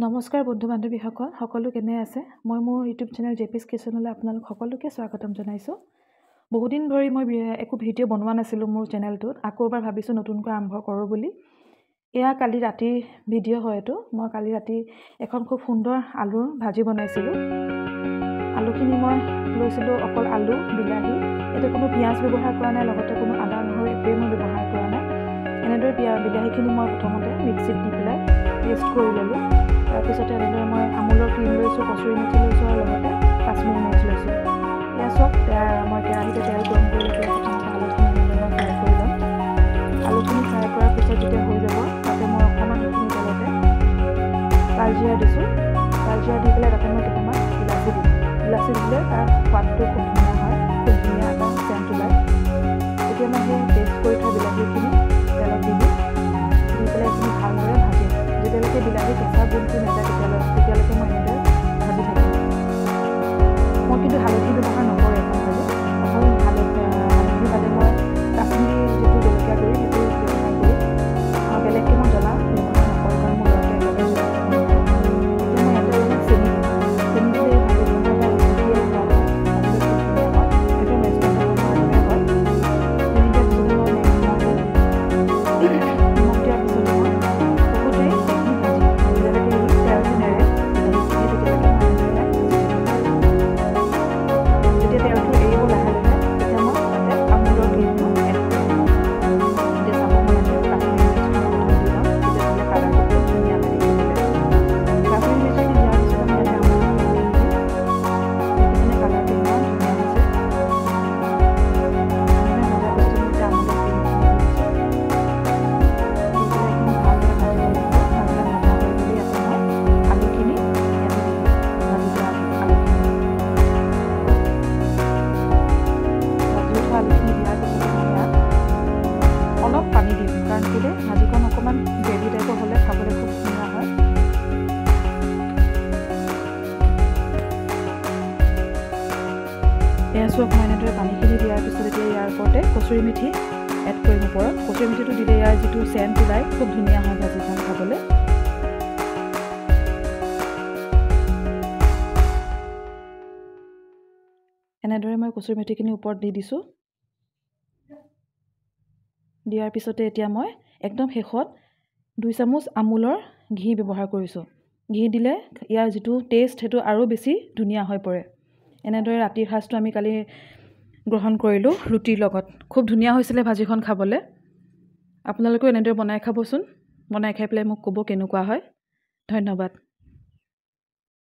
নমস্কাৰ বন্ধু বান্ধৱীসকল, সকলো কেনে আছে? মই মোৰ ইউটিউব চেনেল জেপিছ কিচেনলৈ আপোনালোক সকলোকে স্বাগতম জনাইছোঁ। বহুদিন ধৰি মই একো ভিডিঅ' বনোৱা নাছিলোঁ মোৰ চেনেলটোত। আকৌ এবাৰ ভাবিছোঁ নতুনকৈ আৰম্ভ কৰোঁ বুলি। এয়া কালি ৰাতিৰ ভিডিঅ' হয় এইটো। মই কালি ৰাতি এখন খুব সুন্দৰ আলুৰ ভাজি বনাইছিলোঁ। আলুখিনি মই লৈছিলোঁ অকল আলু, বিলাহী, ইয়াতে কোনো পিঁয়াজ ব্যৱহাৰ কৰা নাই, লগতে কোনো আদা নহৰু একোৱেই মই ব্যৱহাৰ কৰা নাই। এনেদৰে বিলাহীখিনি মই প্ৰথমতে মিক্সিত দি পেলাই পেষ্ট কৰি ল'লোঁ। তাৰপিছতে এনেদৰে মই আমুলৰ ক্ৰীম লৈছোঁ, কচুৰি মেথি লৈছোঁ আৰু লগতে কাশ্মীৰী মিৰ্চ লৈছোঁ। এয়া চব মই কেৰাহীতে তেল গৰম কৰি লৈ পেলাই প্ৰথমতে আলুখিনি এনেদৰে মই ফ্ৰাই কৰি ল'ম। আলুখিনি ফ্ৰাই কৰাৰ পিছত যেতিয়া হৈ যাব, তাতে মই অকণমান সেইখিনি তেলতে কালজিৰা দিছোঁ। কালজিৰা দি পেলাই তাতে মই কেইটামান ইলাচি দিম। ইলাচি দিলে তাৰ সোৱাদটো খুব ধুনীয়া হয়, খুব ধুনীয়া এটা চেণ্ট ওলায়। এতিয়া মই সেই পেষ্ট কৰি থোৱা বিলাহীখিনি তেলত দি দিম। দি পেলাই এইখিনি ভালদৰে ভাজিম। যেতিয়ালৈকে বিলাহী কেঁচা গুণটো নাযায় তেতিয়ালৈকে মই এনেদৰে ভাজি থাকিম। মই কিন্তু হালধি ব্যৱহাৰ নকৰোঁ এখন ভাজি। অকল হালধি ভাজি মই কাশ্মীৰী যিটো জলকীয়া গুড়ি সেইটো ব্যৱহাৰ কৰিম। আৰু বেলেগকৈ মই জ্বলা ব্যৱহাৰ নকৰোঁ, কাৰণ মোৰ ল'ৰাটোৱে একেবাৰে জ্বলা খাব নোৱাৰে। এতিয়া মই ইয়াতে চেনি দিম। চেনি দিলে এই ভাজি বনালে বেছিয়ে সোৱাদ হয়, খাবলৈ খুব ধুনীয়া হয়। একদম ৰেষ্টুৰেণ্টত বনোৱাৰ দৰে হয়। চেনি দিয়াৰ পিছতে মই নিমখ দিয়াৰ পিছতে মই বহুতেই সেইখিনি ভাজিম। যেতিয়ালৈকে এই তেলটো নেৰে বিলাহীখিনি, তেতিয়ালৈকে মই এনেদৰে ভাজি থাকিম। যেতিয়া তেলটো এৰিব লাহে লাহে, তেতিয়া মই তাতে আমুলৰ ক্ৰীমটো এড কৰিম। এতিয়া চাব, মই ইয়াতে কাশ্মীৰী মিৰ্চখিনি প্ৰথম দি লওঁ, তেতিয়াহ'লে কালাৰটো খুব ধুনীয়া হয় দেখিবলৈ। কাশ্মীৰী মিৰ্চখিনি দিয়াৰ পিছতে মই ইয়াতে আমুলৰ ক্ৰীমখিনি দিম। দেখিছেনে কালাৰটো ইমান ধুনীয়া হৈছে। এনেদৰে ভজাৰ পিছতে মই এতিয়া আমুলৰ ক্ৰীমখিনি দি দিছোঁ। দি পেলাই এইখিনি ভালদৰে ভাজিব লাগিব। ভালদৰে ভজা হৈ গ'লে ইয়াতে মই আলুখিনি ইয়াতে দি দিম। ভাজি থোৱা আলুখিনি দিয়াৰ পিছতে মই ইয়াত অলপ পানী দিম, কাৰণ কেলৈ ভাজিখন অকণমান গ্ৰেভি টাইপৰ হ'লে খাবলৈ খুব ধুনীয়া হয়। এয়া চাওক, মই এনেদৰে পানীখিনি দিয়াৰ পিছত এতিয়া ইয়াৰ ওপৰতে কচুৰি মেথি এড কৰিম ওপৰত। কচুৰি মেথিটো দিলে ইয়াৰ যিটো চেণ্ট ওলায় খুব ধুনীয়া হয় ভাজিখন খাবলৈ। এনেদৰে মই কচুৰি মেথিখিনি ওপৰত দি দিছোঁ। দিয়াৰ পিছতে এতিয়া মই একদম শেষত 2 চামুচ আমুলৰ ঘি ব্যৱহাৰ কৰিছোঁ। ঘি দিলে ইয়াৰ যিটো টেষ্ট সেইটো আৰু বেছি ধুনীয়া হৈ পৰে। এনেদৰে ৰাতিৰ সাঁজটো আমি কালি গ্ৰহণ কৰিলোঁ ৰুটিৰ লগত। খুব ধুনীয়া হৈছিলে ভাজিখন খাবলৈ। আপোনালোকেও এনেদৰে বনাই খাবচোন। বনাই খাই পেলাই মোক ক'ব কেনেকুৱা হয়। ধন্যবাদ।